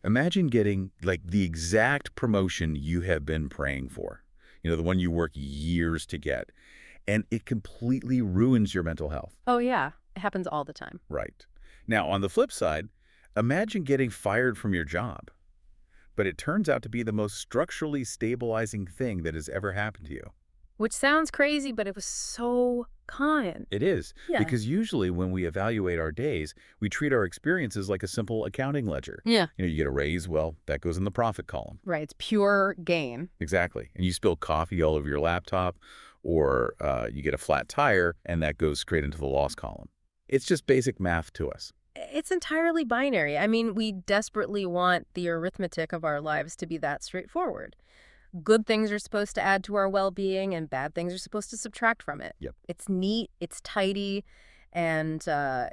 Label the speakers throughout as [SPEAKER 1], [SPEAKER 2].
[SPEAKER 1] Imagine getting, like, the exact promotion you have been praying for. The one you work years to get. And it completely ruins your mental health.
[SPEAKER 2] Oh, yeah. It happens all the time.
[SPEAKER 1] Right. Now, on the flip side, imagine getting fired from your job, but it turns out to be the most structurally stabilizing thing that has ever happened to you.
[SPEAKER 2] Which sounds crazy, but it was so common.
[SPEAKER 1] It is,
[SPEAKER 2] Yeah.
[SPEAKER 1] because usually when we evaluate our days, we treat our experiences like a simple accounting ledger.
[SPEAKER 2] Yeah.
[SPEAKER 1] You get a raise, well, that goes in the profit column.
[SPEAKER 2] Right. It's pure gain.
[SPEAKER 1] Exactly. And you spill coffee all over your laptop, or you get a flat tire, and that goes straight into the loss column. It's just basic math to us.
[SPEAKER 2] It's entirely binary. I mean, we desperately want the arithmetic of our lives to be that straightforward. Good things are supposed to add to our well-being, and bad things are supposed to subtract from it.
[SPEAKER 1] Yep.
[SPEAKER 2] It's neat, it's tidy, and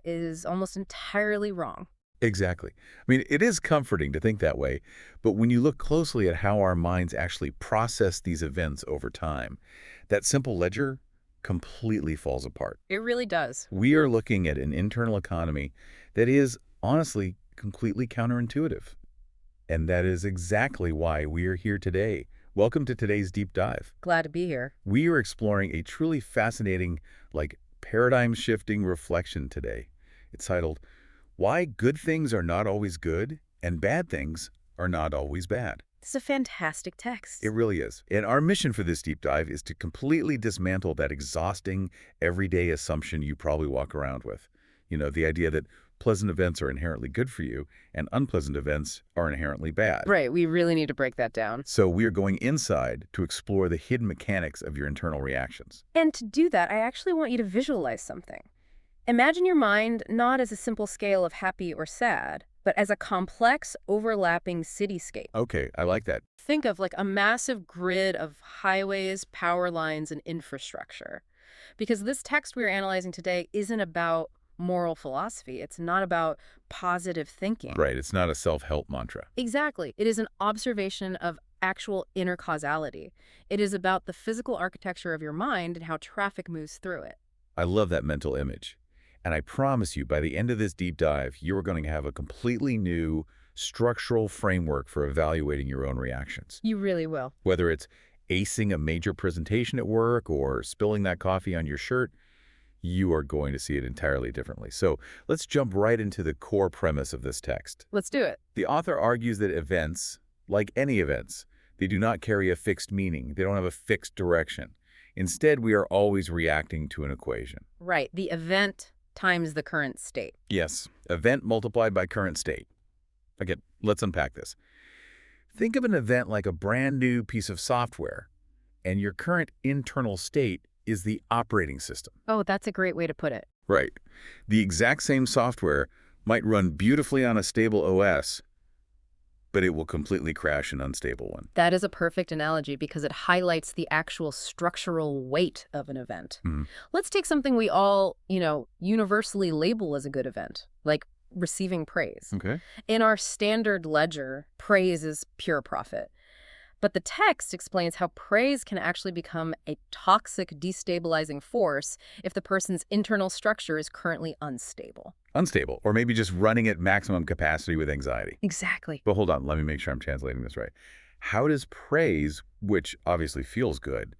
[SPEAKER 2] is almost entirely wrong.
[SPEAKER 1] Exactly. I mean, it is comforting to think that way, but when you look closely at how our minds actually process these events over time, that simple ledger completely falls apart.
[SPEAKER 2] It really does.
[SPEAKER 1] We are looking at an internal economy that is, honestly, completely counterintuitive. And that is exactly why we are here today. Welcome to today's deep dive.
[SPEAKER 2] Glad to be here.
[SPEAKER 1] We are exploring a truly fascinating, paradigm-shifting reflection today. It's titled, Why Good Things Are Not Always Good and Bad Things Are Not Always Bad.
[SPEAKER 2] It's a fantastic text.
[SPEAKER 1] It really is. And our mission for this deep dive is to completely dismantle that exhausting, everyday assumption you probably walk around with. The idea that pleasant events are inherently good for you and unpleasant events are inherently bad.
[SPEAKER 2] Right, we really need to break that down.
[SPEAKER 1] So we are going inside to explore the hidden mechanics of your internal reactions.
[SPEAKER 2] And to do that, I actually want you to visualize something. Imagine your mind not as a simple scale of happy or sad, but as a complex, overlapping cityscape.
[SPEAKER 1] Okay, I like that.
[SPEAKER 2] Think of like a massive grid of highways, power lines, and infrastructure. Because this text we're analyzing today isn't about moral philosophy. It's not about positive thinking.
[SPEAKER 1] Right, it's not a self-help mantra.
[SPEAKER 2] Exactly. It is an observation of actual inner causality. It is about the physical architecture of your mind and how traffic moves through it.
[SPEAKER 1] I love that mental image. And I promise you, by the end of this deep dive, you are going to have a completely new structural framework for evaluating your own reactions.
[SPEAKER 2] You really will.
[SPEAKER 1] Whether it's acing a major presentation at work or spilling that coffee on your shirt, you are going to see it entirely differently. So let's jump right into the core premise of this text.
[SPEAKER 2] Let's do it.
[SPEAKER 1] The author argues that events, like any events, they do not carry a fixed meaning. They don't have a fixed direction. Instead, we are always reacting to an equation.
[SPEAKER 2] Right. The event times the current state.
[SPEAKER 1] Yes, event multiplied by current state. Again, let's unpack this. Think of an event like a brand new piece of software, and your current internal state is the operating system.
[SPEAKER 2] Oh, that's a great way to put it.
[SPEAKER 1] Right. The exact same software might run beautifully on a stable OS, but it will completely crash an unstable one.
[SPEAKER 2] That is a perfect analogy because it highlights the actual structural weight of an event. Let's take something we all, universally label as a good event, like receiving praise.
[SPEAKER 1] Okay.
[SPEAKER 2] In our standard ledger, praise is pure profit. But the text explains how praise can actually become a toxic, destabilizing force if the person's internal structure is currently unstable.
[SPEAKER 1] Unstable, or maybe just running at maximum capacity with anxiety.
[SPEAKER 2] Exactly.
[SPEAKER 1] But hold on, let me make sure I'm translating this right. How does praise, which obviously feels good,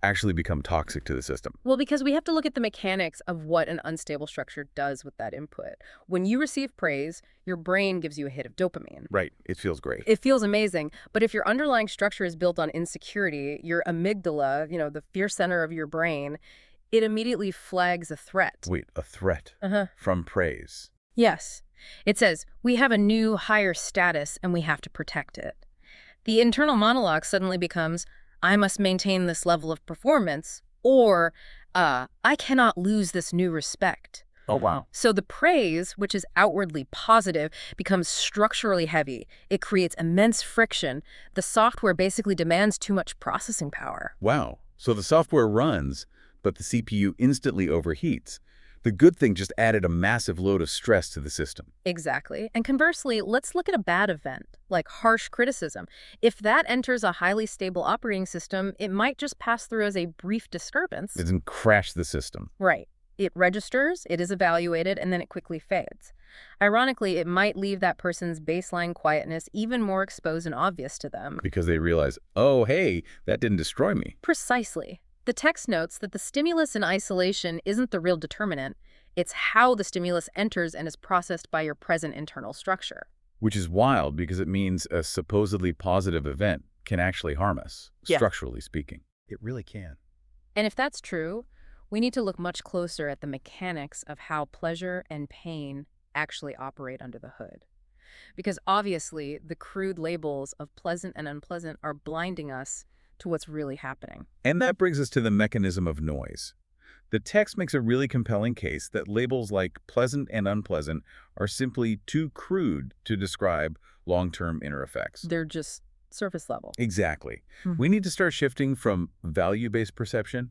[SPEAKER 1] actually become toxic to the system?
[SPEAKER 2] Well, because we have to look at the mechanics of what an unstable structure does with that input. When you receive praise, your brain gives you a hit of dopamine.
[SPEAKER 1] Right, it feels great.
[SPEAKER 2] It feels amazing. But if your underlying structure is built on insecurity, your amygdala, the fear center of your brain, it immediately flags a threat.
[SPEAKER 1] Wait, a threat from praise?
[SPEAKER 2] Yes. It says, we have a new higher status and we have to protect it. The internal monologue suddenly becomes, I must maintain this level of performance, or I cannot lose this new respect.
[SPEAKER 1] Oh, wow.
[SPEAKER 2] So the praise, which is outwardly positive, becomes structurally heavy. It creates immense friction. The software basically demands too much processing power.
[SPEAKER 1] Wow. So the software runs, but the CPU instantly overheats. The good thing just added a massive load of stress to the system.
[SPEAKER 2] Exactly. And conversely, let's look at a bad event, like harsh criticism. If that enters a highly stable operating system, it might just pass through as a brief disturbance.
[SPEAKER 1] It doesn't crash the system.
[SPEAKER 2] Right. It registers, it is evaluated, and then it quickly fades. Ironically, it might leave that person's baseline quietness even more exposed and obvious to them.
[SPEAKER 1] Because they realize, oh, hey, that didn't destroy me.
[SPEAKER 2] Precisely. The text notes that the stimulus in isolation isn't the real determinant. It's how the stimulus enters and is processed by your present internal structure.
[SPEAKER 1] Which is wild because it means a supposedly positive event can actually harm us,
[SPEAKER 2] Yeah.
[SPEAKER 1] structurally speaking. It really can.
[SPEAKER 2] And if that's true, we need to look much closer at the mechanics of how pleasure and pain actually operate under the hood. Because obviously, the crude labels of pleasant and unpleasant are blinding us to what's really happening.
[SPEAKER 1] And that brings us to the mechanism of noise. The text makes a really compelling case that labels like pleasant and unpleasant are simply too crude to describe long-term inner effects.
[SPEAKER 2] They're just surface level.
[SPEAKER 1] Exactly.
[SPEAKER 2] Mhm.
[SPEAKER 1] We need to start shifting from value-based perception,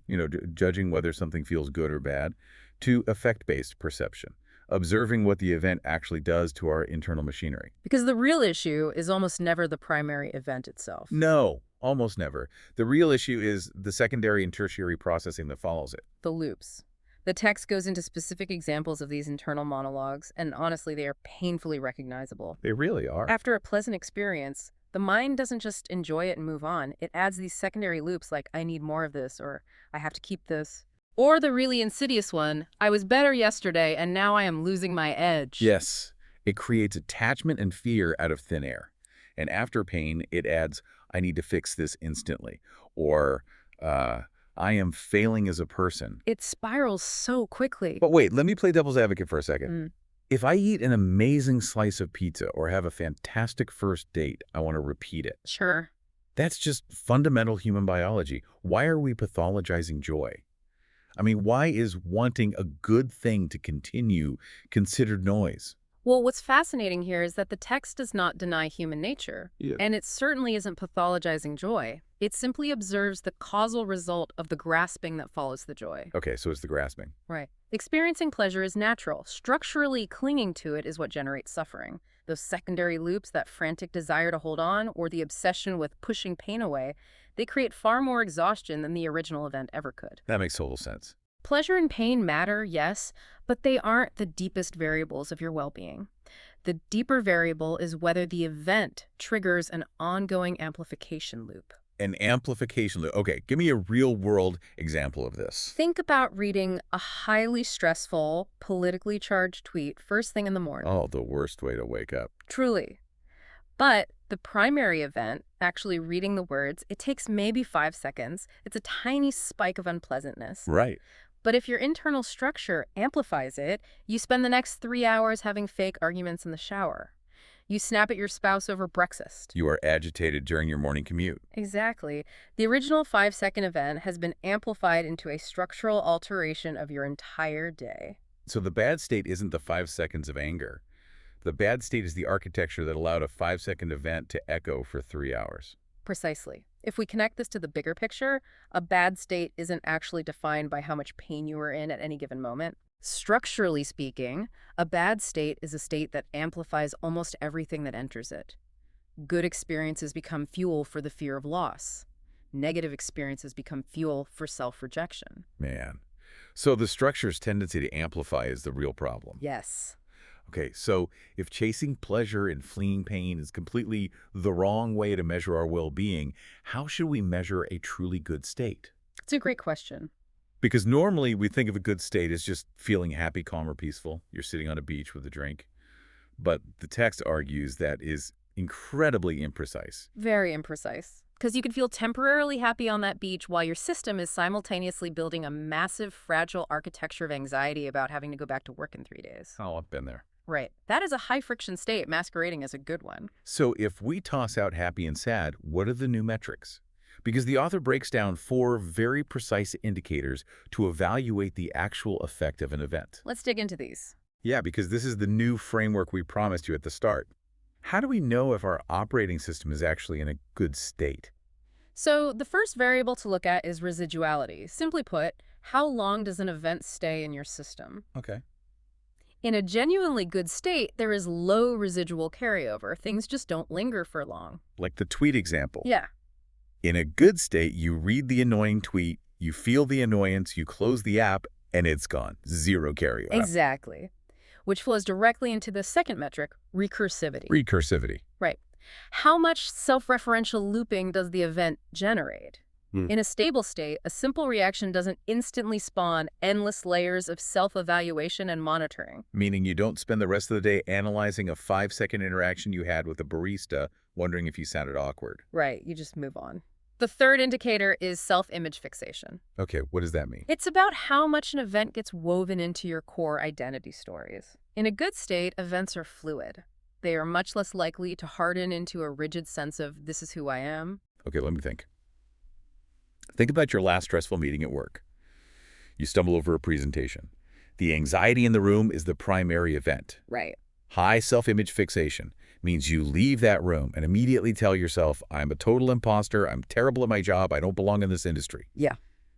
[SPEAKER 1] judging whether something feels good or bad, to effect-based perception, observing what the event actually does to our internal machinery.
[SPEAKER 2] Because the real issue is almost never the primary event itself.
[SPEAKER 1] No, almost never. The real issue is the secondary and tertiary processing that follows it.
[SPEAKER 2] The loops. The text goes into specific examples of these internal monologues, and honestly, they are painfully recognizable.
[SPEAKER 1] They really are.
[SPEAKER 2] After a pleasant experience, the mind doesn't just enjoy it and move on. It adds these secondary loops like, I need more of this, or I have to keep this. Or the really insidious one, I was better yesterday and now I am losing my edge.
[SPEAKER 1] Yes, it creates attachment and fear out of thin air. And after pain, it adds, I need to fix this instantly. Or, I am failing as a person.
[SPEAKER 2] It spirals so quickly.
[SPEAKER 1] But wait, let me play devil's advocate for a second.
[SPEAKER 2] Mm.
[SPEAKER 1] If I eat an amazing slice of pizza or have a fantastic first date, I want to repeat it.
[SPEAKER 2] Sure.
[SPEAKER 1] That's just fundamental human biology. Why are we pathologizing joy? I mean, why is wanting a good thing to continue considered noise?
[SPEAKER 2] Well, what's fascinating here is that the text does not deny human nature,
[SPEAKER 1] Yeah.
[SPEAKER 2] and it certainly isn't pathologizing joy. It simply observes the causal result of the grasping that follows the joy.
[SPEAKER 1] Okay, so it's the grasping.
[SPEAKER 2] Right. Experiencing pleasure is natural. Structurally clinging to it is what generates suffering. Those secondary loops, that frantic desire to hold on, or the obsession with pushing pain away, they create far more exhaustion than the original event ever could.
[SPEAKER 1] That makes total sense.
[SPEAKER 2] Pleasure and pain matter, yes, but they aren't the deepest variables of your well-being. The deeper variable is whether the event triggers an ongoing amplification loop.
[SPEAKER 1] An amplification loop. Okay, give me a real-world example of this.
[SPEAKER 2] Think about reading a highly stressful, politically charged tweet first thing in the morning.
[SPEAKER 1] Oh, the worst way to wake up.
[SPEAKER 2] Truly. But the primary event, actually reading the words, it takes maybe 5 seconds. It's a tiny spike of unpleasantness.
[SPEAKER 1] Right.
[SPEAKER 2] But if your internal structure amplifies it, you spend the next 3 hours having fake arguments in the shower. You snap at your spouse over breakfast.
[SPEAKER 1] You are agitated during your morning commute.
[SPEAKER 2] Exactly. The original 5-second event has been amplified into a structural alteration of your entire day.
[SPEAKER 1] So the bad state isn't the 5 seconds of anger. The bad state is the architecture that allowed a 5-second event to echo for 3 hours.
[SPEAKER 2] Precisely. If we connect this to the bigger picture, a bad state isn't actually defined by how much pain you are in at any given moment. Structurally speaking, a bad state is a state that amplifies almost everything that enters it. Good experiences become fuel for the fear of loss. Negative experiences become fuel for self-rejection.
[SPEAKER 1] Man. So the structure's tendency to amplify is the real problem.
[SPEAKER 2] Yes.
[SPEAKER 1] Okay, so if chasing pleasure and fleeing pain is completely the wrong way to measure our well-being, how should we measure a truly good state?
[SPEAKER 2] It's a great question.
[SPEAKER 1] Because normally we think of a good state as just feeling happy, calm, or peaceful. You're sitting on a beach with a drink. But the text argues that is incredibly imprecise.
[SPEAKER 2] Very imprecise. Because you could feel temporarily happy on that beach while your system is simultaneously building a massive, fragile architecture of anxiety about having to go back to work in 3 days.
[SPEAKER 1] Oh, I've been there.
[SPEAKER 2] Right. That is a high-friction state masquerading as a good one.
[SPEAKER 1] So if we toss out happy and sad, what are the new metrics? Because the author breaks down 4 very precise indicators to evaluate the actual effect of an event.
[SPEAKER 2] Let's dig into these.
[SPEAKER 1] Yeah, because this is the new framework we promised you at the start. How do we know if our operating system is actually in a good state?
[SPEAKER 2] So the first variable to look at is residuality. Simply put, how long does an event stay in your system?
[SPEAKER 1] Okay.
[SPEAKER 2] In a genuinely good state, there is low residual carryover. Things just don't linger for long.
[SPEAKER 1] Like the tweet example.
[SPEAKER 2] Yeah.
[SPEAKER 1] In a good state, you read the annoying tweet, you feel the annoyance, you close the app, and it's gone. Zero carryout.
[SPEAKER 2] Exactly. Which flows directly into the second metric, recursivity.
[SPEAKER 1] Recursivity.
[SPEAKER 2] Right. How much self-referential looping does the event generate? In a stable state, a simple reaction doesn't instantly spawn endless layers of self-evaluation and monitoring.
[SPEAKER 1] Meaning you don't spend the rest of the day analyzing a 5-second interaction you had with a barista, wondering if you sounded awkward.
[SPEAKER 2] Right, you just move on. The third indicator is self-image fixation.
[SPEAKER 1] Okay, what does that mean?
[SPEAKER 2] It's about how much an event gets woven into your core identity stories. In a good state, events are fluid. They are much less likely to harden into a rigid sense of, this is who I am.
[SPEAKER 1] Okay, let me think. Think about your last stressful meeting at work. You stumble over a presentation. The anxiety in the room is the primary event.
[SPEAKER 2] Right.
[SPEAKER 1] High self-image fixation means you leave that room and immediately tell yourself, I'm a total imposter, I'm terrible at my job, I don't belong in this industry.
[SPEAKER 2] Yeah.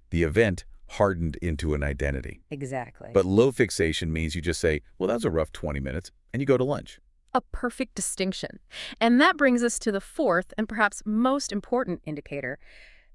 [SPEAKER 1] The event hardened into an identity.
[SPEAKER 2] Exactly.
[SPEAKER 1] But low fixation means you just say, well, that was a rough 20 minutes, and you go to lunch.
[SPEAKER 2] A perfect distinction. And that brings us to the fourth and perhaps most important indicator,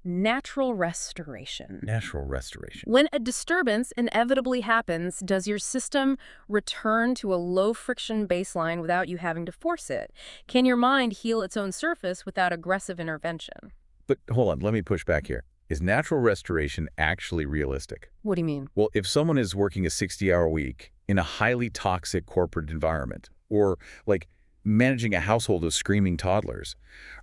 [SPEAKER 2] natural restoration.
[SPEAKER 1] Natural restoration.
[SPEAKER 2] When a disturbance inevitably happens, does your system return to a low-friction baseline without you having to force it? Can your mind heal its own surface without aggressive intervention?
[SPEAKER 1] But hold on, let me push back here. Is natural restoration actually realistic?
[SPEAKER 2] What do you mean?
[SPEAKER 1] Well, if someone is working a 60-hour week in a highly toxic corporate environment, or like managing a household of screaming toddlers,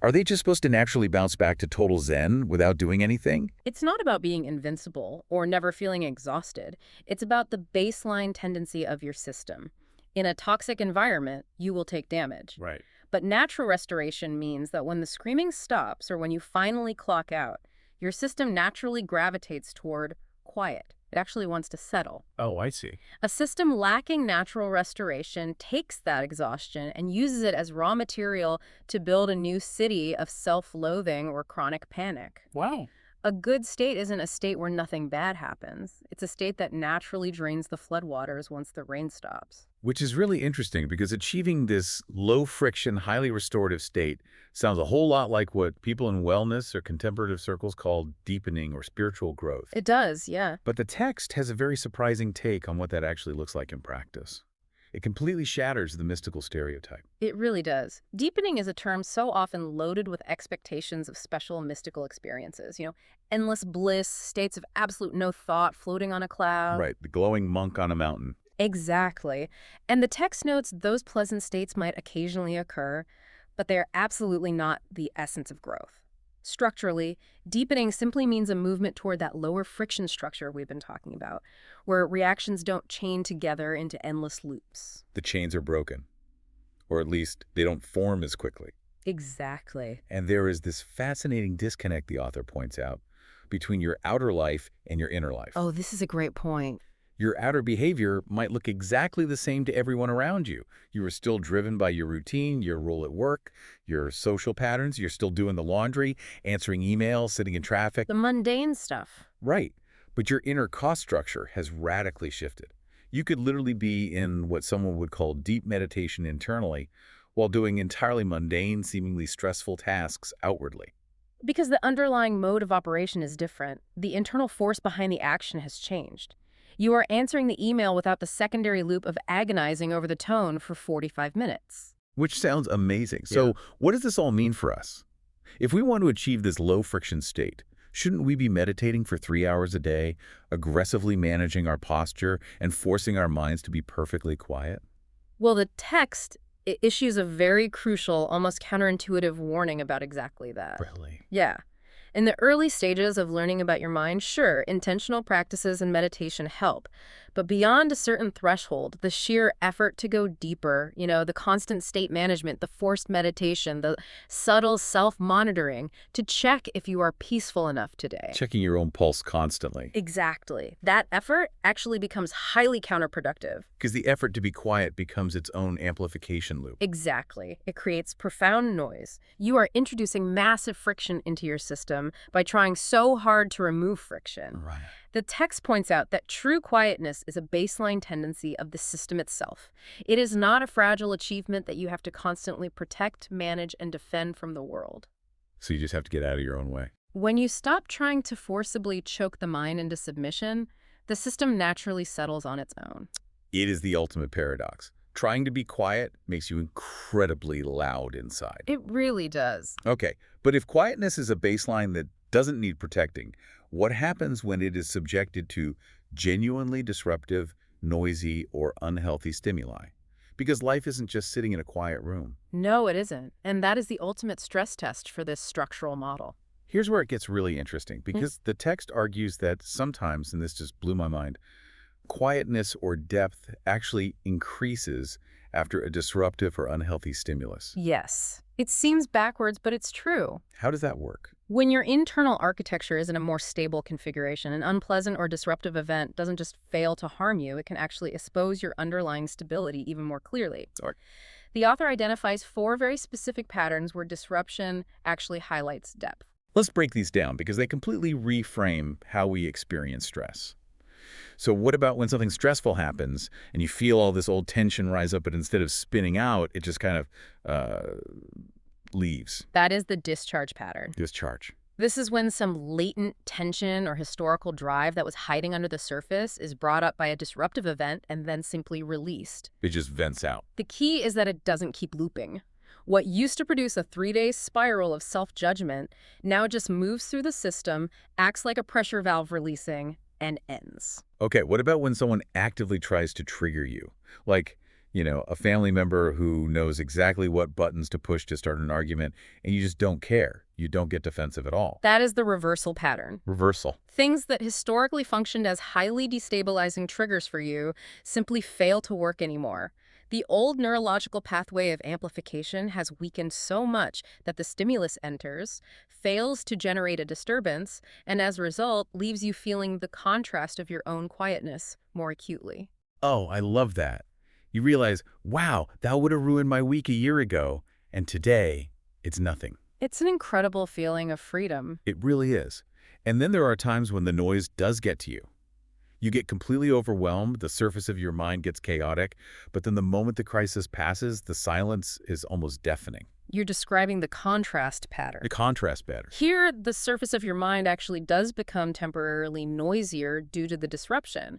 [SPEAKER 1] are they just supposed to naturally bounce back to total zen without doing anything?
[SPEAKER 2] It's not about being invincible or never feeling exhausted. It's about the baseline tendency of your system. In a toxic environment, you will take damage.
[SPEAKER 1] Right.
[SPEAKER 2] But natural restoration means that when the screaming stops or when you finally clock out, your system naturally gravitates toward quiet. It actually wants to settle.
[SPEAKER 1] Oh, I see.
[SPEAKER 2] A system lacking natural restoration takes that exhaustion and uses it as raw material to build a new city of self-loathing or chronic panic.
[SPEAKER 1] Wow.
[SPEAKER 2] A good state isn't a state where nothing bad happens. It's a state that naturally drains the floodwaters once the rain stops.
[SPEAKER 1] Which is really interesting because achieving this low-friction, highly restorative state sounds a whole lot like what people in wellness or contemplative circles call deepening or spiritual growth.
[SPEAKER 2] It does, yeah.
[SPEAKER 1] But the text has a very surprising take on what that actually looks like in practice. It completely shatters the mystical stereotype.
[SPEAKER 2] It really does. Deepening is a term so often loaded with expectations of special mystical experiences. Endless bliss, states of absolute no thought floating on a cloud.
[SPEAKER 1] Right, the glowing monk on a mountain.
[SPEAKER 2] Exactly. And the text notes those pleasant states might occasionally occur, but they are absolutely not the essence of growth. Structurally, deepening simply means a movement toward that lower friction structure we've been talking about, where reactions don't chain together into endless loops.
[SPEAKER 1] The chains are broken, or at least they don't form as quickly.
[SPEAKER 2] Exactly.
[SPEAKER 1] And there is this fascinating disconnect, the author points out, between your outer life and your inner life.
[SPEAKER 2] Oh, this is a great point.
[SPEAKER 1] Your outer behavior might look exactly the same to everyone around you. You are still driven by your routine, your role at work, your social patterns. You're still doing the laundry, answering emails, sitting in traffic.
[SPEAKER 2] The mundane stuff.
[SPEAKER 1] Right. But your inner cost structure has radically shifted. You could literally be in what someone would call deep meditation internally while doing entirely mundane, seemingly stressful tasks outwardly.
[SPEAKER 2] Because the underlying mode of operation is different, the internal force behind the action has changed. You are answering the email without the secondary loop of agonizing over the tone for 45 minutes.
[SPEAKER 1] Which sounds amazing. So what does this all mean for us? If we want to achieve this low-friction state, shouldn't we be meditating for 3 hours a day, aggressively managing our posture, and forcing our minds to be perfectly quiet?
[SPEAKER 2] Well, the text issues a very crucial, almost counterintuitive warning about exactly that.
[SPEAKER 1] Really?
[SPEAKER 2] Yeah. In the early stages of learning about your mind, sure, intentional practices and meditation help. But beyond a certain threshold, the sheer effort to go deeper, the constant state management, the forced meditation, the subtle self-monitoring to check if you are peaceful enough today.
[SPEAKER 1] Checking your own pulse constantly.
[SPEAKER 2] Exactly. That effort actually becomes highly counterproductive.
[SPEAKER 1] Because the effort to be quiet becomes its own amplification loop.
[SPEAKER 2] Exactly. It creates profound noise. You are introducing massive friction into your system by trying so hard to remove friction.
[SPEAKER 1] Right.
[SPEAKER 2] The text points out that true quietness is a baseline tendency of the system itself. It is not a fragile achievement that you have to constantly protect, manage, and defend from the world.
[SPEAKER 1] So you just have to get out of your own way.
[SPEAKER 2] When you stop trying to forcibly choke the mind into submission, The system naturally settles on its own.
[SPEAKER 1] It is the ultimate paradox. Trying to be quiet makes you incredibly loud inside.
[SPEAKER 2] It really does.
[SPEAKER 1] Okay, but if quietness is a baseline that doesn't need protecting, what happens when it is subjected to genuinely disruptive, noisy, or unhealthy stimuli? Because life isn't just sitting in a quiet room.
[SPEAKER 2] No, it isn't. And that is the ultimate stress test for this structural model.
[SPEAKER 1] Here's where it gets really interesting, because the text argues that sometimes, and this just blew my mind, quietness or depth actually increases after a disruptive or unhealthy stimulus.
[SPEAKER 2] Yes. It seems backwards, but it's true.
[SPEAKER 1] How does that work?
[SPEAKER 2] When your internal architecture is in a more stable configuration, an unpleasant or disruptive event doesn't just fail to harm you, it can actually expose your underlying stability even more clearly.
[SPEAKER 1] Sorry.
[SPEAKER 2] The author identifies 4 very specific patterns where disruption actually highlights depth.
[SPEAKER 1] Let's break these down because they completely reframe how we experience stress. So what about when something stressful happens and you feel all this old tension rise up, but instead of spinning out, it just kind of leaves?
[SPEAKER 2] That is the discharge pattern.
[SPEAKER 1] Discharge.
[SPEAKER 2] This is when some latent tension or historical drive that was hiding under the surface is brought up by a disruptive event and then simply released.
[SPEAKER 1] It just vents out.
[SPEAKER 2] The key is that it doesn't keep looping. What used to produce a 3-day spiral of self-judgment now just moves through the system, acts like a pressure valve releasing, and ends.
[SPEAKER 1] Okay, what about when someone actively tries to trigger you? Like, a family member who knows exactly what buttons to push to start an argument, and you just don't care. You don't get defensive at all.
[SPEAKER 2] That is the reversal pattern.
[SPEAKER 1] Reversal.
[SPEAKER 2] Things that historically functioned as highly destabilizing triggers for you simply fail to work anymore. The old neurological pathway of amplification has weakened so much that the stimulus enters, fails to generate a disturbance, and as a result, leaves you feeling the contrast of your own quietness more acutely.
[SPEAKER 1] Oh, I love that. You realize, wow, that would have ruined my week a year ago, and today, it's nothing.
[SPEAKER 2] It's an incredible feeling of freedom.
[SPEAKER 1] It really is. And then there are times when the noise does get to you. You get completely overwhelmed, the surface of your mind gets chaotic, but then the moment the crisis passes, the silence is almost deafening.
[SPEAKER 2] You're describing the contrast pattern.
[SPEAKER 1] The contrast pattern.
[SPEAKER 2] Here, the surface of your mind actually does become temporarily noisier due to the disruption.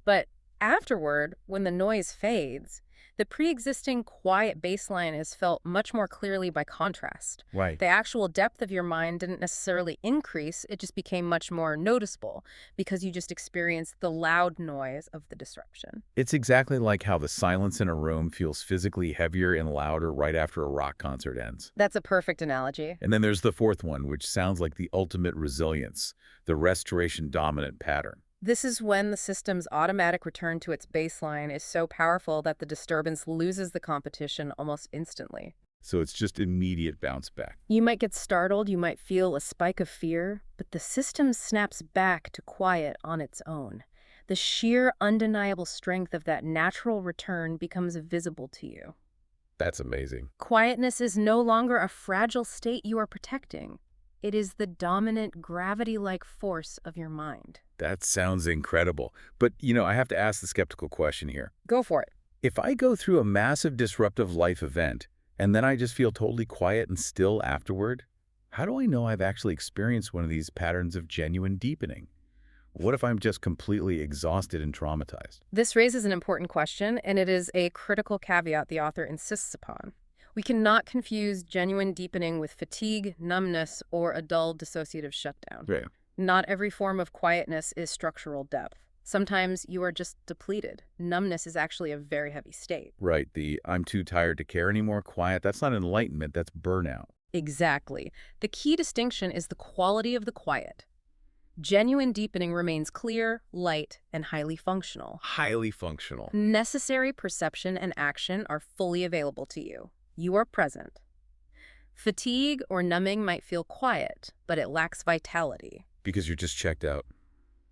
[SPEAKER 2] But afterward, when the noise fades, the pre-existing quiet baseline is felt much more clearly by contrast.
[SPEAKER 1] Right.
[SPEAKER 2] The actual depth of your mind didn't necessarily increase, it just became much more noticeable because you just experienced the loud noise of the disruption.
[SPEAKER 1] It's exactly like how the silence in a room feels physically heavier and louder right after a rock concert ends.
[SPEAKER 2] That's a perfect analogy.
[SPEAKER 1] And then there's the fourth one, which sounds like the ultimate resilience, the restoration dominant pattern.
[SPEAKER 2] This is when the system's automatic return to its baseline is so powerful that the disturbance loses the competition almost instantly.
[SPEAKER 1] So it's just immediate bounce back.
[SPEAKER 2] You might get startled, you might feel a spike of fear, but the system snaps back to quiet on its own. The sheer, undeniable strength of that natural return becomes visible to you.
[SPEAKER 1] That's amazing.
[SPEAKER 2] Quietness is no longer a fragile state you are protecting. It is the dominant gravity-like force of your mind.
[SPEAKER 1] That sounds incredible. But, I have to ask the skeptical question here.
[SPEAKER 2] Go for it.
[SPEAKER 1] If I go through a massive disruptive life event, and then I just feel totally quiet and still afterward, how do I know I've actually experienced one of these patterns of genuine deepening? What if I'm just completely exhausted and traumatized?
[SPEAKER 2] This raises an important question, and it is a critical caveat the author insists upon. We cannot confuse genuine deepening with fatigue, numbness, or a dull dissociative shutdown.
[SPEAKER 1] Right.
[SPEAKER 2] Not every form of quietness is structural depth. Sometimes you are just depleted. Numbness is actually a very heavy state.
[SPEAKER 1] Right. The I'm too tired to care anymore quiet, that's not enlightenment, that's burnout.
[SPEAKER 2] Exactly. The key distinction is the quality of the quiet. Genuine deepening remains clear, light, and highly functional.
[SPEAKER 1] Highly functional.
[SPEAKER 2] Necessary perception and action are fully available to you. You are present. Fatigue or numbing might feel quiet, but it lacks vitality.
[SPEAKER 1] Because you're just checked out.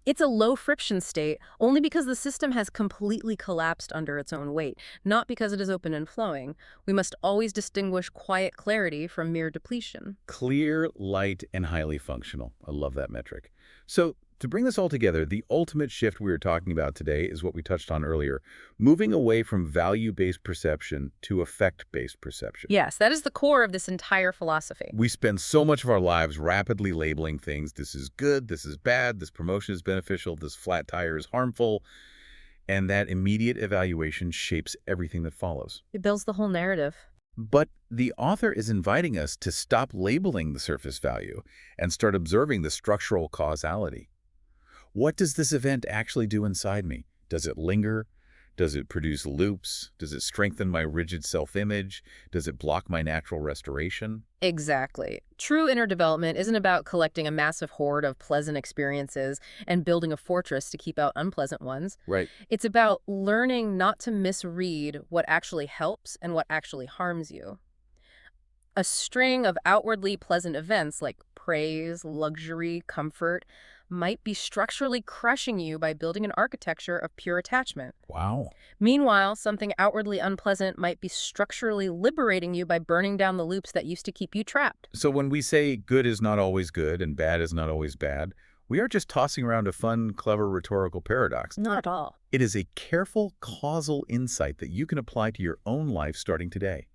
[SPEAKER 2] It's a low-friction state only because the system has completely collapsed under its own weight, not because it is open and flowing. We must always distinguish quiet clarity from mere depletion.
[SPEAKER 1] Clear, light, and highly functional. I love that metric. So To bring this all together, the ultimate shift we were talking about today is what we touched on earlier, moving away from value-based perception to effect-based perception.
[SPEAKER 2] Yes, that is the core of this entire philosophy.
[SPEAKER 1] We spend so much of our lives rapidly labeling things. This is good, this is bad, this promotion is beneficial, this flat tire is harmful, and that immediate evaluation shapes everything that follows.
[SPEAKER 2] It builds the whole narrative.
[SPEAKER 1] But the author is inviting us to stop labeling the surface value and start observing the structural causality. What does this event actually do inside me? Does it linger? Does it produce loops? Does it strengthen my rigid self-image? Does it block my natural restoration?
[SPEAKER 2] Exactly. True inner development isn't about collecting a massive hoard of pleasant experiences and building a fortress to keep out unpleasant ones.
[SPEAKER 1] Right.
[SPEAKER 2] It's about learning not to misread what actually helps and what actually harms you. A string of outwardly pleasant events like praise, luxury, comfort might be structurally crushing you by building an architecture of pure attachment.
[SPEAKER 1] Wow.
[SPEAKER 2] Meanwhile, something outwardly unpleasant might be structurally liberating you by burning down the loops that used to keep you trapped.
[SPEAKER 1] So when we say good is not always good and bad is not always bad, we are just tossing around a fun, clever rhetorical paradox.
[SPEAKER 2] Not at all.
[SPEAKER 1] It is a careful, causal insight that you can apply to your own life starting today.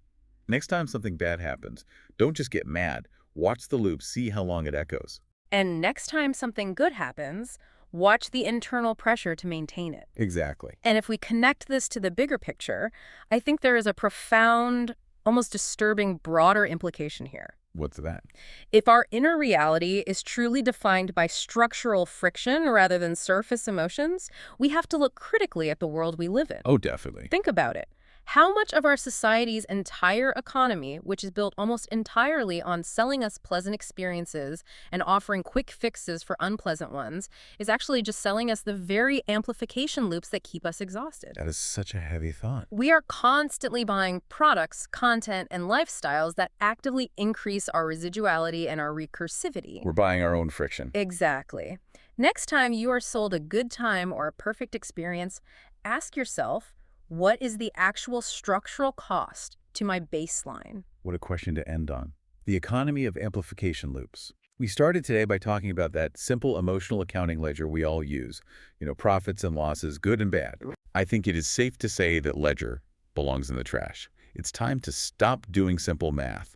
[SPEAKER 1] Next time something bad happens, don't just get mad. Watch the loop, see how long it echoes.
[SPEAKER 2] And next time something good happens, watch the internal pressure to maintain it.
[SPEAKER 1] Exactly.
[SPEAKER 2] And if we connect this to the bigger picture, I think there is a profound, almost disturbing, broader implication here.
[SPEAKER 1] What's that?
[SPEAKER 2] If our inner reality is truly defined by structural friction rather than surface emotions, we have to look critically at the world we live in.
[SPEAKER 1] Oh, definitely.
[SPEAKER 2] Think about it. How much of our society's entire economy, which is built almost entirely on selling us pleasant experiences and offering quick fixes for unpleasant ones, is actually just selling us the very amplification loops that keep us exhausted?
[SPEAKER 1] That is such a heavy thought.
[SPEAKER 2] We are constantly buying products, content, and lifestyles that actively increase our residuality and our recursivity.
[SPEAKER 1] We're buying our own friction.
[SPEAKER 2] Exactly. Next time you are sold a good time or a perfect experience, ask yourself, what is the actual structural cost to my baseline?
[SPEAKER 1] What a question to end on. The economy of amplification loops. We started today by talking about that simple emotional accounting ledger we all use. Profits and losses, good and bad. I think it is safe to say that ledger belongs in the trash. It's time to stop doing simple math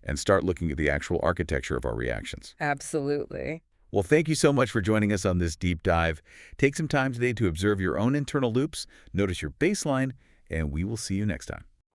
[SPEAKER 1] and start looking at the actual architecture of our reactions.
[SPEAKER 2] Absolutely.
[SPEAKER 1] Well, thank you so much for joining us on this deep dive. Take some time today to observe your own internal loops, notice your baseline, and we will see you next time.